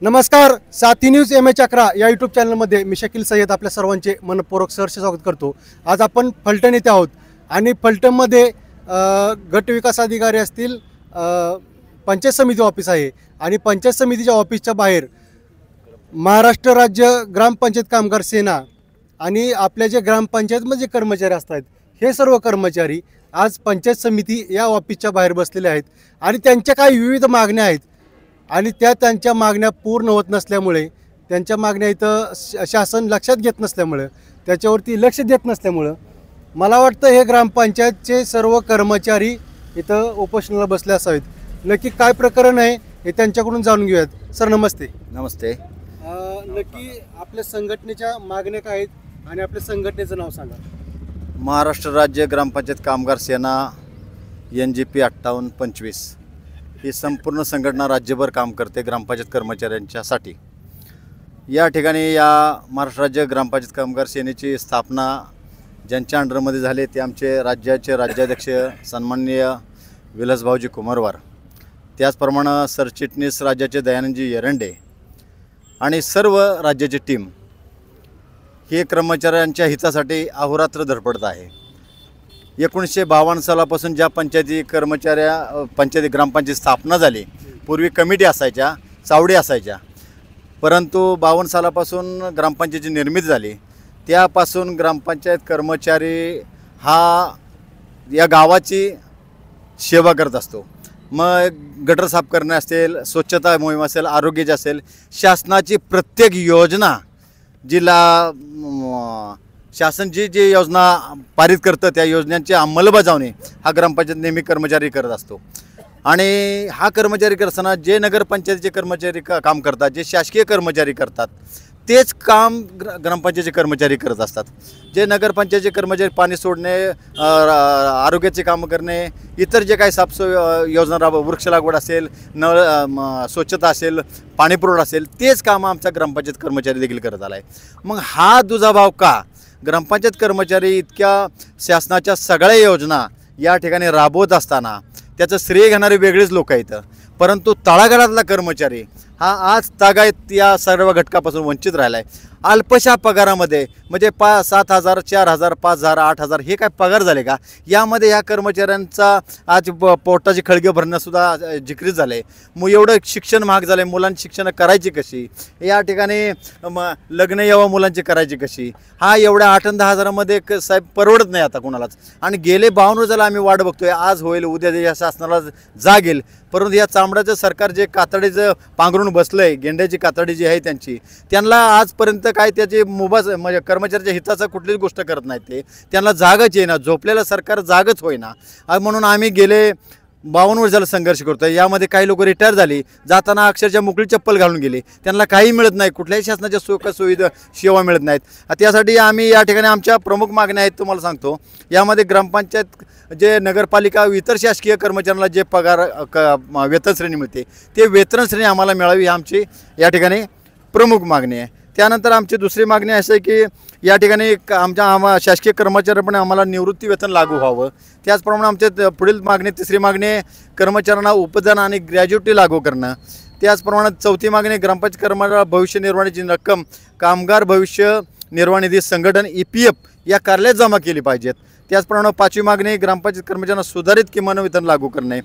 नमस्कार, साथी news MH11 या यूट्यूब चॅनलमध्ये मी शकील सय्यद आपल्या सर्वांचे मनपूर्वक सहर्ष स्वागत करतो। आज आपण फलटण येथे आहोत आणि फलटणमध्ये गट विकास अधिकारी असतील, पंचायत समिती ऑफिस आहे आणि पंचायत समितीच्या ऑफिसच्या बाहेर महाराष्ट्र राज्य ग्रामपंचायत कामगार सेना आणि आपल्या जे ग्रामपंचायतमध्ये जे कर्मचारी असतात हे सर्व कर्मचारी आज पंचायत समिती या ऑफिसच्या बाहेर बसलेले आहेत आणि त्यांच्या काही विविध मागण्या आहेत आणि त्यांच्या मागण्या पूर्ण होत नसल्यामुळे, त्यांच्या मागण्या इथं शासन लक्षात घेत नसल्यामुळे, त्याच्यावरती लक्ष देत नसल्यामुळे मला वाटतं हे ग्रामपंचायतचे सर्व कर्मचारी इथं उपोषणाला बसले असावेत। नक्की काय प्रकरण आहे हे त्यांच्याकडून जाणून घेऊयात। सर नमस्ते। नमस्ते। नक्की आपल्या संघटनेच्या मागण्या काय आहेत आणि आपल्या संघटनेचं नाव सांगा। महाराष्ट्र राज्य ग्रामपंचायत कामगार सेना NGP 5825 ही संपूर्ण संघटना राज्यभर काम करते ग्रामपंचायत कर्मचाऱ्यांच्यासाठी। या ठिकाणी या महाराष्ट्र राज्य ग्रामपंचायत कामगार सेनेची स्थापना ज्यांच्या अंडरमध्ये झाले ते आमचे राज्याचे राज्याध्यक्ष सन्माननीय विलासभाऊजी कुमारवार, त्याचप्रमाणे सरचिटणीस राज्याचे दयानंदजी एरंडे आणि सर्व राज्याची टीम हे कर्मचाऱ्यांच्या हितासाठी अहोरात्र धडपडत आहे। 1952 सालापासून ज्या पंचायती पंचायती ग्रामपंचायत स्थापना झाली, पूर्वी कमिटी असायच्या, चावडी असायच्या, परंतु 52 सालापासून ग्रामपंचायतीची निर्मिती झाली त्यापासून ग्रामपंचायत कर्मचारी हा या गावाची सेवा करत असतो। मग गटर साफ करणे असेल, स्वच्छता मोहीम असेल, आरोग्याची असेल, शासनाची प्रत्येक योजना जिला शासन जी योजना पारित करतं त्या योजनांची अंमलबजावणी हा ग्रामपंचायत नेहमी कर्मचारी करत असतो। आणि हा कर्मचारी करताना जे नगरपंचायतीचे कर्मचारी काम करतात, जे शासकीय कर्मचारी करतात तेच काम ग्रामपंचायतीचे कर्मचारी करत असतात। जे नगरपंचायतीचे कर्मचारी पाणी सोडणे, आरोग्याचे कामं करणे, इतर जे काही योजना वृक्ष लागवड असेल, नळ स्वच्छता असेल, पाणीपुरवठा असेल, तेच कामं आमचा ग्रामपंचायत कर्मचारी देखील करत आला आहे। मग हा दुजाभाव का? ग्रामपंचायत कर्मचारी इतक्या शासनाच्या सगळ्या योजना या ठिकाणी राबवत असताना त्याचं श्रेय घेणारे वेगळेच लोक आहेत, परंतु तळागाळातला कर्मचारी हा आज तागायत या सर्व घटकापासून वंचित राहिला आहे। अल्पशा पगारामध्ये म्हणजे 7,000, 4,000, 5,000, 8,000 हे काय पगार झाले का? यामध्ये ह्या कर्मचाऱ्यांचा आज पोटाची खळगे भरणंसुद्धा जिक्रीत झालं आहे। मग एवढं शिक्षण महाग झालं आहे, मुलांची शिक्षण करायची कशी? या ठिकाणी लग्न यावं मुलांची करायची कशी? हा एवढ्या 8-10 हजारामध्ये साहेब परवडत नाही आता कोणालाच। आणि गेले 52 वर्षाला आम्ही वाट बघतोय, आज होईल उद्या या शासनाला जागेल, परंतु या चांबड्याचं सरकार जे कातडीचं पांघरून बसलं आहे, गेंड्याची कातडी जी आहे त्यांना आजपर्यंत काय त्याची म्हणजे कर्मचाऱ्याच्या हिताचा कुठलीच गोष्ट करत नाहीत। ते त्यांना जागच येईना, झोपलेलं सरकार जागच होईना। म्हणून आम्ही गेले 52 वर्षाला संघर्ष करतो। यामध्ये काही लोक रिटायर झाली, जाताना अक्षरशः मोकळी चप्पल घालून गेले, त्यांना काही मिळत नाही, कुठल्याही शासनाच्या सुविधा सेवा मिळत नाहीत। त्यासाठी आम्ही या ठिकाणी आमच्या प्रमुख मागण्या आहेत तुम्हाला सांगतो। यामध्ये ग्रामपंचायत जे नगरपालिका इतर शासकीय कर्मचाऱ्यांना जे पगार वेतन श्रेणी मिळते ते वेतन श्रेणी आम्हाला मिळावी ही आमची या ठिकाणी प्रमुख मागणी आहे। त्यानंतर आमची दुसरी मागणी अशी आहे की या ठिकाणी आमच्या शासकीय कर्मचाऱ्यांना आम्हाला निवृत्ती वेतन लागू व्हावं। त्याचप्रमाणे आमच्या पुढील मागणी तिसरी मागणी कर्मचाऱ्यांना उपदान आणि ग्रॅज्युटी लागू करणं। त्याचप्रमाणे चौथी मागणी ग्रामपंचायत कर्मचाऱ्यांना भविष्य निर्वाहाची रक्कम कामगार भविष्य निर्वाह निधी संघटन EPF या कार्यालयात जमा केली पाहिजेत। त्याचप्रमाणे पाचवी मागणी ग्रामपंचायत कर्मचाऱ्यांना सुधारित किमान वेतन लागू करणे।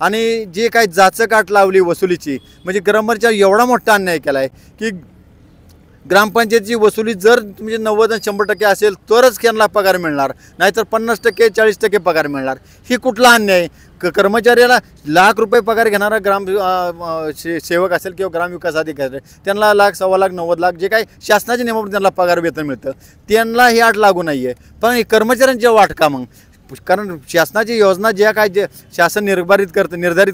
आणि जे काही जाचकाट लावली वसुलीची, म्हणजे कर्मचारी एवढा मोठा अन्याय केला आहे की ग्रामपंचायतीची वसुली जर म्हणजे 90 आणि 100% असेल तरच त्यांना पगार मिळणार, नाहीतर 50%, 40% पगार मिळणार। ही कुठला अन्याय? कर्मचाऱ्याला लाख रुपये पगार घेणारा सेवक असेल किंवा ग्रामविकास अधिकारी त्यांना लाख, 1.25 लाख, 90 लाख जे काही शासनाच्या नियमावर त्यांना पगार वेतन मिळतं, त्यांना ही अट लागू नाही आहे, पण कर्मचाऱ्यांच्या वाट का मग? कारण शासनाची योजना ज्या काय जे शासन निर्धारित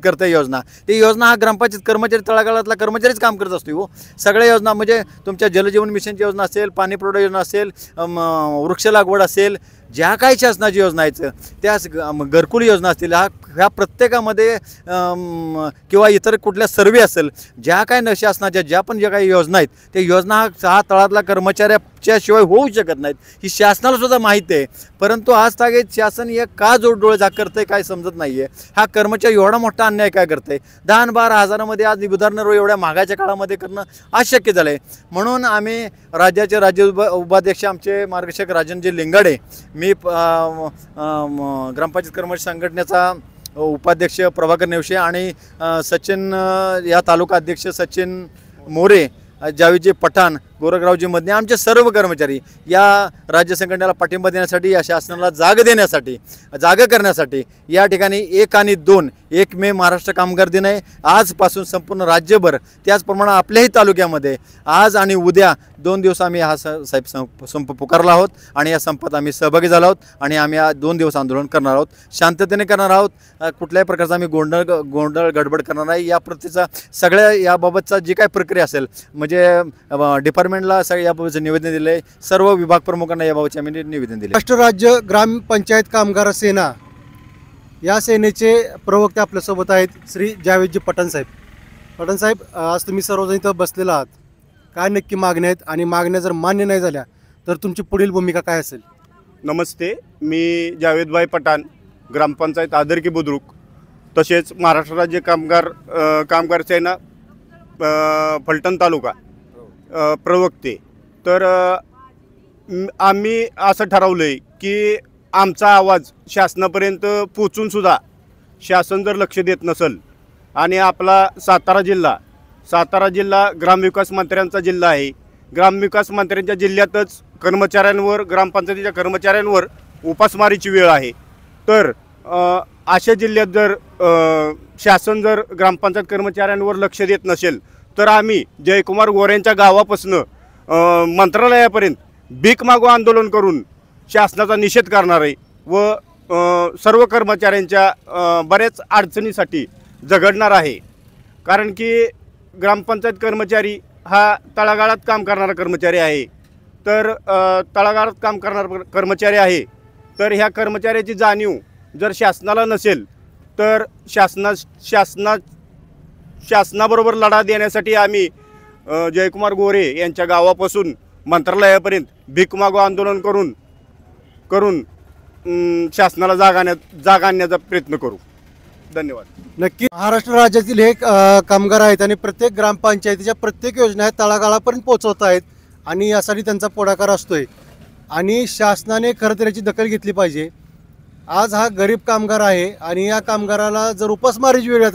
करतं योजना, ती योजना हा ग्रामपंचायत कर्मचारी तळागाळातला कर्मचारीच काम करत असतो। हो, सगळ्या योजना म्हणजे तुमच्या जलजीवन मिशनची योजना असेल, पाणी पुरवठा योजना असेल, वृक्ष लागवड असेल, ज्या काही शासनाची योजना आहेत त्या घरकुल योजना असतील, ह्या प्रत्येकामध्ये किंवा इतर कुठल्या सर्वे असेल, ज्या काही शासनाच्या ज्या काही योजना आहेत त्या योजना हा तळातला कर्मचाऱ्या ह्याच्याशिवाय होऊ शकत नाहीत ही शासनाला सुद्धा माहिती आहे. परंतु आज तागेत शासन हे का डोळे झाकरतंय काय समजत नाही आहे. हा कर्मचारी एवढा मोठा अन्याय काय करतंय. 10-12 हजारामध्ये आज उदाहरण एवढ्या महागाच्या काळामध्ये करणं अशक्य झालं आहे. म्हणून आम्ही राज्याचे उपाध्यक्ष आमचे मार्गदर्शक राजनजी लिंगाडे, मी ग्रामपंचायत कर्मचारी संघटनेचा उपाध्यक्ष प्रभाकर नेवशे आणि सचिन या तालुका अध्यक्ष सचिन मोरे, जावेदजी पठाण, गोरखरावजी मदने, आमचे सर्व कर्मचारी या राज्य संघटनेला पाठिंबा देण्यासाठी, या शासनाला जागा करण्यासाठी या ठिकाणी 1 आणि 2 1 मे महाराष्ट्र कामगार दिन आहे. आजपासून संपूर्ण राज्यभर त्याचप्रमाणे आपल्याही तालुक्यामध्ये आज आणि उद्या 2 दिवस आम्ही हा संप पुकारला आहोत आणि या संपात आम्ही सहभागी झालो आहोत आणि आम्ही 2 दिवस आंदोलन करणार आहोत. शांततेने करणार आहोत. कुठल्याही प्रकारचा आम्ही गोंधळ गडबड करणार नाही. या प्रतीचा सगळ्या याबाबतचा जी काही प्रक्रिया असेल म्हणजे डिपार्टमेंटला याबाबतचं निवेदन दिलं आहे. सर्व विभाग प्रमुखांना याबाबतचे आम्ही निवेदन दिले. महाराष्ट्र राज्य ग्रामपंचायत कामगार सेना या सेनेचे प्रवक्ते आपल्यासोबत आहेत श्री जावेदजी पठाण साहेब. पठाण साहेब, आज तुम्ही सर्वजण इथं बसलेला आहात. काय नक्की मागण्या आहेत आणि मागण्या जर मान्य नाही झाल्या तर तुमची पुढील भूमिका काय असेल? नमस्ते, मी जावेदभाई पठाण, ग्रामपंचायत आदरकी बुद्रुक, तसेच महाराष्ट्र राज्य कामगार सेना फलटण तालुका प्रवक्ते. तर आम्ही असं ठरवलं आहे की आमचा आवाज शासनापर्यंत पोचूनसुद्धा शासन जर लक्ष देत नसेल आणि आपला सातारा जिल्हा ग्रामविकास मंत्र्यांचा जिल्हा आहे. ग्रामविकास मंत्र्यांच्या जिल्ह्यातच ग्रामपंचायतीच्या कर्मचाऱ्यांवर उपासमारीची वेळ आहे. तर अशा जिल्ह्यात जर शासन जर ग्रामपंचायत कर्मचाऱ्यांवर लक्ष देत नसेल तर आम्ही जयकुमार गोरेंच्या गावापासून मंत्रालयापर्यंत भीक मागो आंदोलन करून शासनाचा निषेध करणार आहे व सर्व कर्मचाऱ्यांच्या बऱ्याच अडचणीसाठी झगडणार आहे. कारण की ग्रामपंचायत कर्मचारी हा तळागाळात काम करणारा कर्मचारी आहे. तर तळागाळात काम करणारा कर्मचारी आहे. तर ह्या कर्मचाऱ्याची जाणीव जर शासनाला नसेल तर शासनाबरोबर लढा देण्यासाठी आम्ही जयकुमार गोरे यांच्या गावापासून मंत्रालयापर्यंत भीक मागो आंदोलन करून शासनाला जागा आणण्याचा प्रयत्न करू. धन्यवाद. नक्की महाराष्ट्र राज्यातील हे कामगार आहेत आणि प्रत्येक ग्रामपंचायतीच्या प्रत्येक योजना तळागाळापर्यंत पोहोचवत आहेत आणि यासाठी त्यांचा पुढाकार असतोय आणि शासनाने खरं तर याची दखल घेतली पाहिजे. आज हा गरीब कामगार आहे आणि या कामगाराला जर उपासमारीची वेळ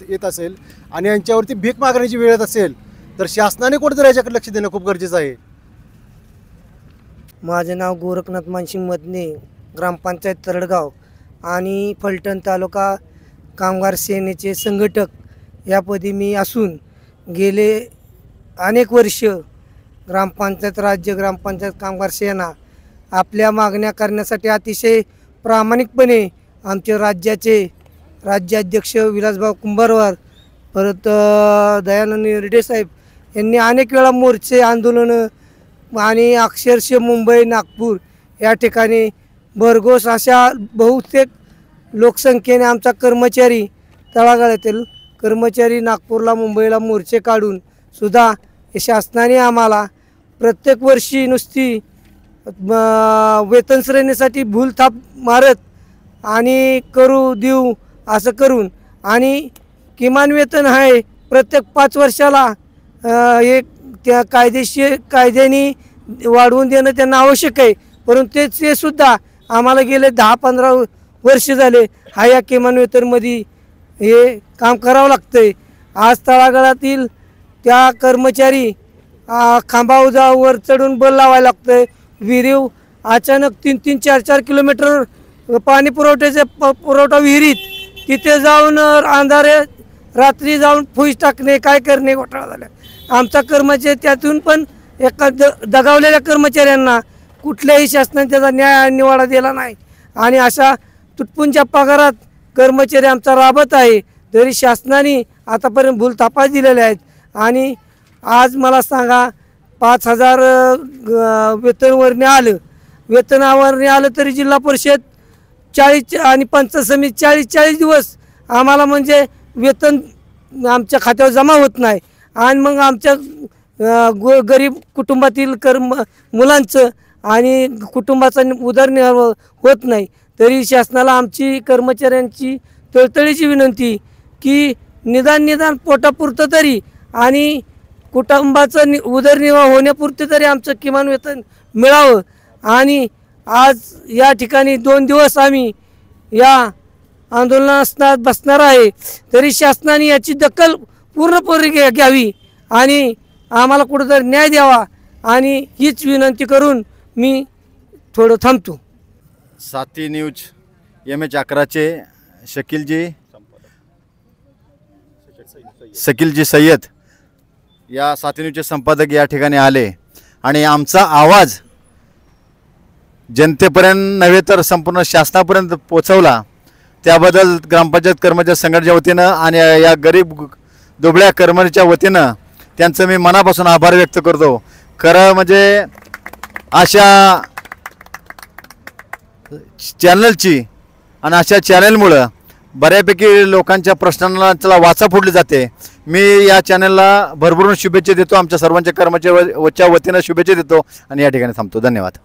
येत असेल आणि यांच्यावरती भीक मागण्याची वेळ येत असेल तर शासनाने कुठेतरी याच्याकडे लक्ष देणं खूप गरजेचं आहे. माझे नाव गोरखनाथ मानसिंग मदने, ग्रामपंचायत तरडगाव आणि फलटण तालुका कामगार सेनेचे संघटक यापदी मी असून गेले अनेक वर्ष राज्य ग्रामपंचायत कामगार सेना आपल्या मागण्या करण्यासाठी अतिशय प्रामाणिकपणे आमचे राज्याध्यक्ष विलासभाऊ कुंभारवार, परत दयानंद निर्डे साहेब यांनी अनेक वेळा मोर्चे आंदोलनं आणि अक्षरशः मुंबई नागपूर या ठिकाणी भरघोस अशा बहुतेक लोकसंख्येने आमचा कर्मचारी तळागाळातील कर्मचारी नागपूरला मुंबईला मोर्चे काढून सुद्धा शासनाने आम्हाला प्रत्येक वर्षी नुसती वेतन श्रेणीसाठी भूलथाप मारत आणि देऊ असं करून आणि किमान वेतन आहे प्रत्येक 5 वर्षाला एक त्या कायद्याने वाढवून देणं त्यांना आवश्यक आहे. परंतु ते सुद्धा आम्हाला गेले 10-15 वर्ष झाले या किमान वेतनमध्ये हे काम करावं लागतंय. आज तळागाळातील त्या कर्मचारी खांबावर चढून बल लावायला लागतंय. विहीर अचानक 3-3, 4-4 किलोमीटर पाणी पुरवठा विहिरीत तिथे जाऊन अंधारे रात्री जाऊन फुस टाकणे काय करणे घोटाळा झाला. आमचा कर्मचारी त्यातून पण एका दगावलेल्या कर्मचाऱ्यांना कुठल्याही शासनाने त्याचा न्याय निवाडा दिला नाही आणि अशा तुटपुंच्या पगारात कर्मचारी आमचा राबत आहे. तरी शासनाने आतापर्यंत भूलथापा दिलेल्या आहेत आणि आज मला सांगा 5,000 वेतनावर आलं तरी जिल्हा परिषद 40 आणि पंचायत समिती 40 दिवस आम्हाला म्हणजे वेतन आमच्या खात्यावर जमा होत नाही आणि मग आमच्या गरीब कुटुंबातील मुलांचं आणि कुटुंबाचा उदरनिर्वाह होत नाही। तरी शासनाला आमची कर्मचाऱ्यांची तळतळीची विनंती की निदान पोटापुरतं तरी आणि कुटुंबाचं उदरनिर्वाह होण्यापुरते तरी आमचं किमान वेतन मिळावं। आणि आज या ठिकाणी 2 दिवस आम्ही या आंदोलनात बसणार आहे। तरी शासनाने याची दखल पूर्णपणे घ्यावी आणि आम्हाला कुठेतरी न्याय द्यावा आणि हीच विनंती करून मी थोडं थांबतो। साथी न्यूज MH11चे शकीलजी सय्यद या साथी न्यूजचे संपादक या ठिकाणी आले आणि आमचा आवाज जनतेपर्यंत नव्हे तर संपूर्ण शासनापर्यंत पोहोचवला। त्याबद्दल ग्रामपंचायत कर्मचारी संघटनेच्या वतीनं आणि या गरीब दुबळ्या कर्मचाऱ्यांच्या वतीनं त्यांचं मी मनापासून आभार व्यक्त करतो। खरं म्हणजे अशा चॅनलची आणि अशा चॅनलमुळं बऱ्यापैकी लोकांच्या प्रश्नांना वाचा फोडली जाते। मी या चॅनलला भरभरून शुभेच्छा देतो, आमच्या सर्वांच्या कर्मचाऱ्यांच्या वतीनं शुभेच्छा देतो आणि या ठिकाणी थांबतो। धन्यवाद।